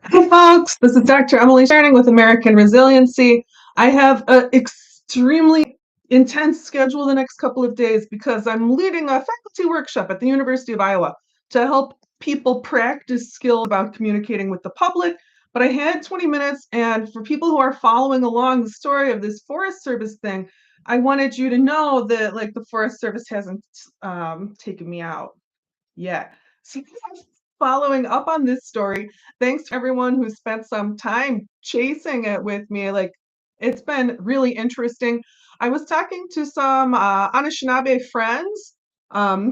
Hi, folks. This is Dr. Emily Sherning with American Resiliency. I have an extremely intense schedule the next couple of days because I'm leading a faculty workshop at the University of Iowa to help people practice skills about communicating with the public. But I had 20 minutes, and for people who are following along the story of this Forest Service thing, I wanted you to know that, like, the Forest Service hasn't taken me out yet. So following up on this story, thanks to everyone who spent some time chasing it with me. Like, it's been really interesting. I was talking to some Anishinaabe friends,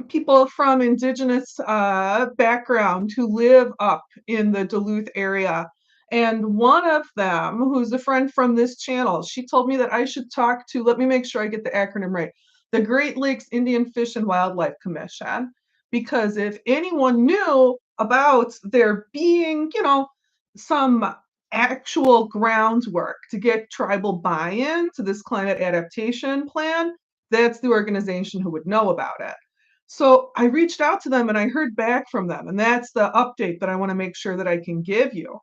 people from indigenous background who live up in the Duluth area. And one of them, who's a friend from this channel, she told me that I should talk to, let me make sure I get the acronym right, the Great Lakes Indian Fish and Wildlife Commission, because if anyone knew about there being, some actual groundwork to get tribal buy-in to this climate adaptation plan, that's the organization who would know about it. So I reached out to them and I heard back from them, and that's the update that I want to make sure that I can give you.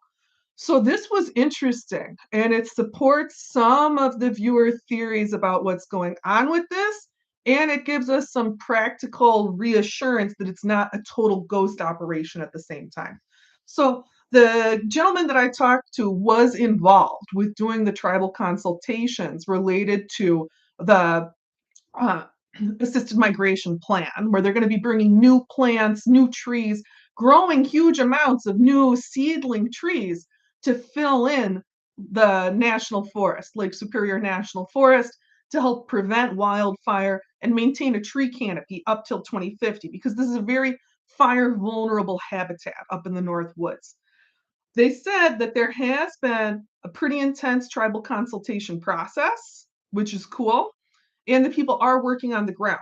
So this was interesting, and it supports some of the viewer theories about what's going on with this, and it gives us some practical reassurance that it's not a total ghost operation at the same time. So the gentleman that I talked to was involved with doing the tribal consultations related to the uh, assisted migration plan, where they're going to be bringing new plants, new trees, growing huge amounts of new seedling trees to fill in the national forest, Lake Superior National Forest, to help prevent wildfire and maintain a tree canopy up till 2050, because this is a very fire vulnerable habitat up in the North Woods. They said that there has been a pretty intense tribal consultation process, which is cool, and the people are working on the ground.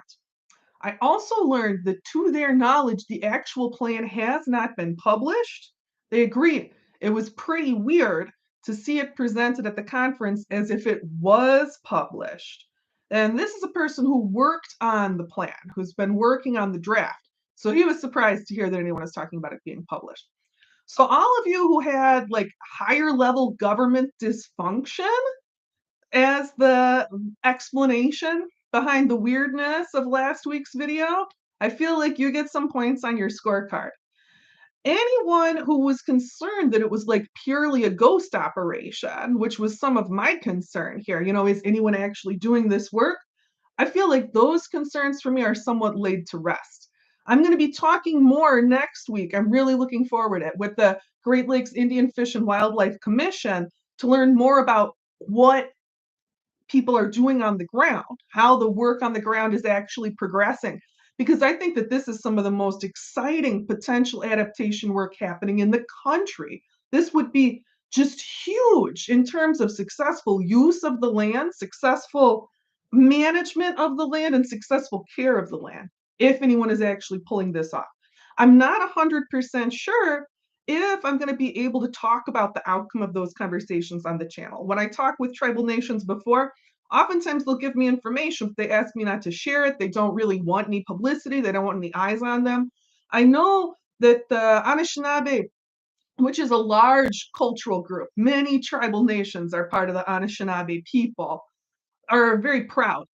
I also learned that, to their knowledge, the actual plan has not been published. They agreed it was pretty weird to see it presented at the conference as if it was published. And this is a person who worked on the plan, who's been working on the draft. So he was surprised to hear that anyone was talking about it being published. So, all of you who had like higher level government dysfunction as the explanation behind the weirdness of last week's video, I feel like you get some points on your scorecard. Anyone who was concerned that it was like purely a ghost operation, which was some of my concern here, is anyone actually doing this work? I feel like those concerns for me are somewhat laid to rest. I'm going to be talking more next week. I'm really looking forward to it with the Great Lakes Indian Fish and Wildlife Commission to learn more about what people are doing on the ground, how the work on the ground is actually progressing. Because I think that this is some of the most exciting potential adaptation work happening in the country. This would be just huge in terms of successful use of the land, successful management of the land, and successful care of the land, if anyone is actually pulling this off. I'm not 100% sure if I'm going to be able to talk about the outcome of those conversations on the channel. When I talk with tribal nations before, oftentimes they'll give me information, but they ask me not to share it. They don't really want any publicity. They don't want any eyes on them. I know that the Anishinaabe, which is a large cultural group, many tribal nations are part of the Anishinaabe people, are very proud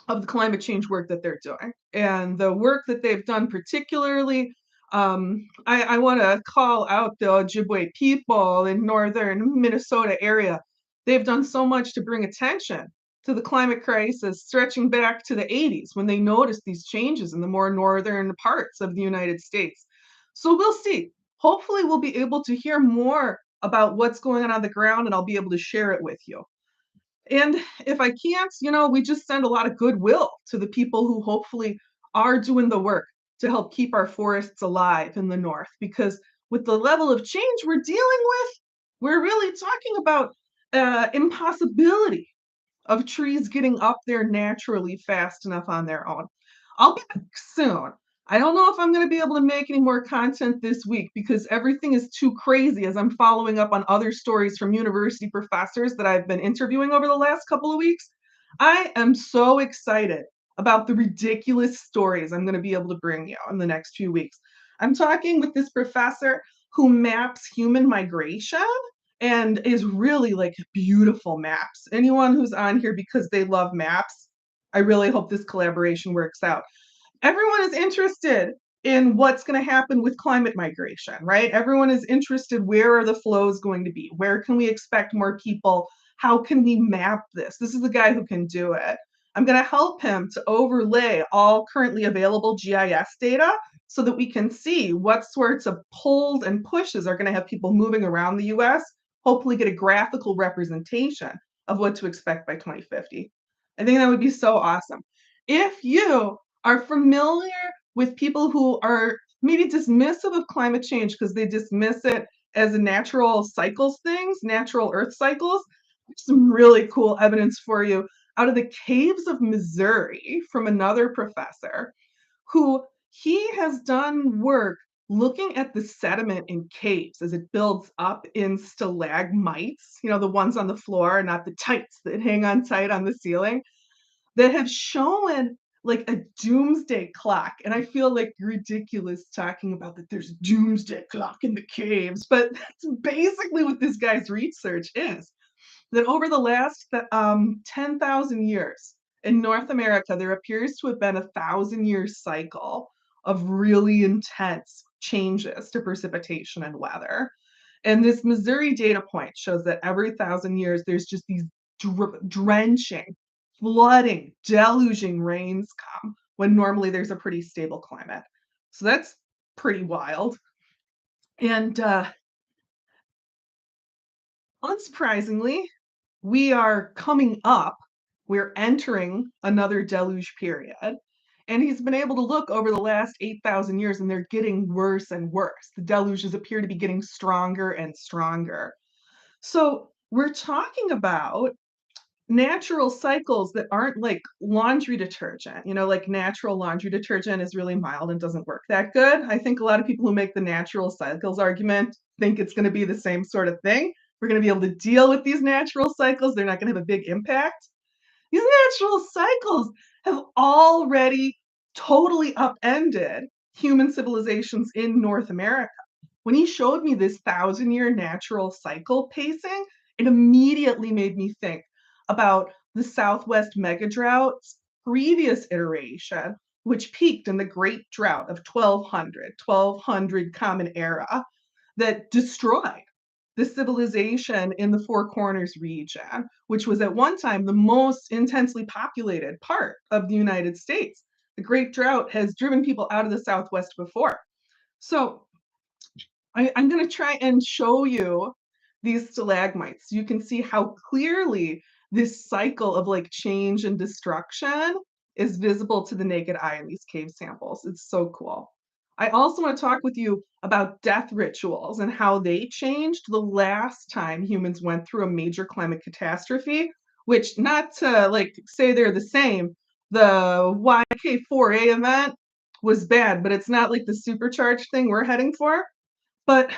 of the climate change work that they're doing. And the work that they've done, particularly, I want to call out the Ojibwe people in northern Minnesota area. They've done so much to bring attention to the climate crisis, stretching back to the 80s when they noticed these changes in the more northern parts of the United States. So we'll see. Hopefully, we'll be able to hear more about what's going on the ground, and I'll be able to share it with you. And if I can't, we just send a lot of goodwill to the people who hopefully are doing the work to help keep our forests alive in the north. Because with the level of change we're dealing with, we're really talking about impossibility of trees getting up there naturally fast enough on their own. I'll be back soon. I don't know if I'm going to be able to make any more content this week because everything is too crazy as I'm following up on other stories from university professors that I've been interviewing over the last couple of weeks. I am so excited about the ridiculous stories I'm going to be able to bring you in the next few weeks. I'm talking with this professor who maps human migration and is really like beautiful maps. Anyone who's on here because they love maps, I really hope this collaboration works out. Everyone is interested in what's going to happen with climate migration, right? Everyone is interested, where are the flows going to be? Where can we expect more people? How can we map this? This is the guy who can do it. I'm going to help him to overlay all currently available GIS data so that we can see what sorts of pulls and pushes are going to have people moving around the US, hopefully get a graphical representation of what to expect by 2050. I think that would be so awesome. If you are familiar with people who are maybe dismissive of climate change because they dismiss it as a natural cycles things, natural earth cycles, there's some really cool evidence for you out of the caves of Missouri from another professor who he has done work looking at the sediment in caves as it builds up in stalagmites, the ones on the floor, not the tights that hang on tight on the ceiling, that have shown like a doomsday clock. And I feel like ridiculous talking about that there's doomsday clock in the caves, but that's basically what this guy's research is. That over the last 10,000 years in North America, there appears to have been 1,000-year cycle of really intense changes to precipitation and weather. And this Missouri data point shows that every 1,000 years, there's just these drenching, flooding, deluging rains come when normally there's a pretty stable climate. So that's pretty wild. And unsurprisingly, we are coming up, we're entering another deluge period. And he's been able to look over the last 8,000 years and they're getting worse and worse. The deluges appear to be getting stronger and stronger. So we're talking about natural cycles that aren't like laundry detergent. Like natural laundry detergent is really mild and doesn't work that good. I think a lot of people who make the natural cycles argument think it's going to be the same sort of thing. We're going to be able to deal with these natural cycles. They're not going to have a big impact. These natural cycles have already totally upended human civilizations in North America. When he showed me this 1,000-year natural cycle pacing, it immediately made me think about the Southwest megadrought's previous iteration, which peaked in the Great Drought of 1200 Common Era, that destroyed the civilization in the Four Corners region, which was at one time the most intensely populated part of the United States. The Great Drought has driven people out of the Southwest before. So I'm going to try and show you these stalagmites. You can see how clearly this cycle of like change and destruction is visible to the naked eye in these cave samples. It's so cool. I also want to talk with you about death rituals and how they changed the last time humans went through a major climate catastrophe, which, not to like say they're the same, the YK4A event was bad, but it's not like the supercharged thing we're heading for. But,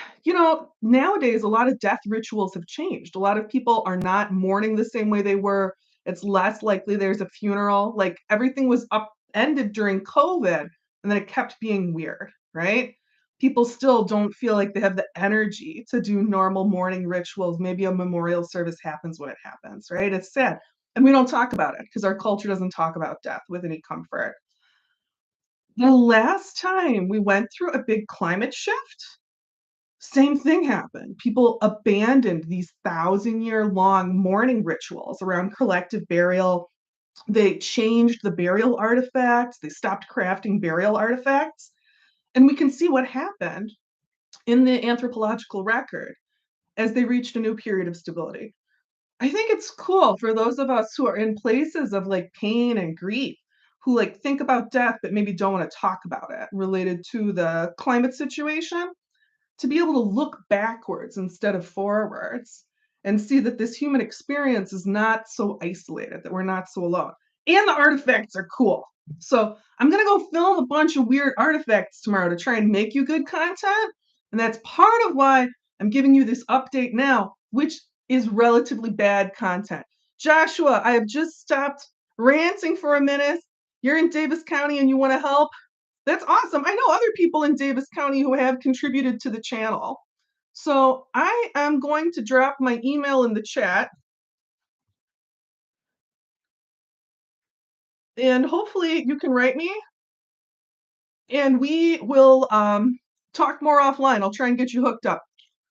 nowadays, a lot of death rituals have changed. A lot of people are not mourning the same way they were. It's less likely there's a funeral. Like everything was upended during COVID, and then it kept being weird, right? People still don't feel like they have the energy to do normal mourning rituals. Maybe a memorial service happens when it happens, right? It's sad. And we don't talk about it because our culture doesn't talk about death with any comfort. The last time we went through a big climate shift, same thing happened. People abandoned these 1,000-year-long mourning rituals around collective burial. They changed the burial artifacts. They stopped crafting burial artifacts. And we can see what happened in the anthropological record as they reached a new period of stability. I think it's cool for those of us who are in places of like pain and grief, who like think about death but maybe don't want to talk about it related to the climate situation, to be able to look backwards instead of forwards and see that this human experience is not so isolated, that we're not so alone. And the artifacts are cool. So I'm going to go film a bunch of weird artifacts tomorrow to try and make you good content. And that's part of why I'm giving you this update now, which is relatively bad content. Joshua, I have just stopped ranting for a minute. You're in Davis County and you want to help? That's awesome. I know other people in Davis County who have contributed to the channel. So I am going to drop my email in the chat, and hopefully you can write me, and we will talk more offline. I'll try and get you hooked up.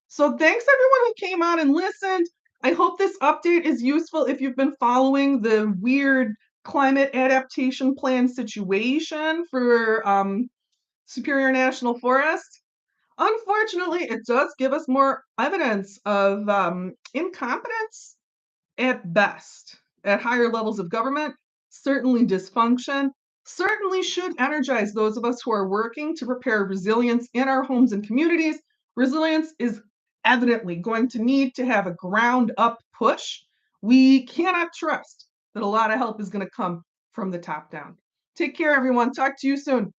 So thanks everyone who came on and listened. I hope this update is useful if you've been following the weird climate adaptation plan situation for Superior National Forest. Unfortunately, it does give us more evidence of incompetence at best at higher levels of government, certainly dysfunction, certainly should energize those of us who are working to prepare resilience in our homes and communities. Resilience is evidently going to need to have a ground up push. We cannot trust that a lot of help is going to come from the top down. Take care, everyone. Talk to you soon.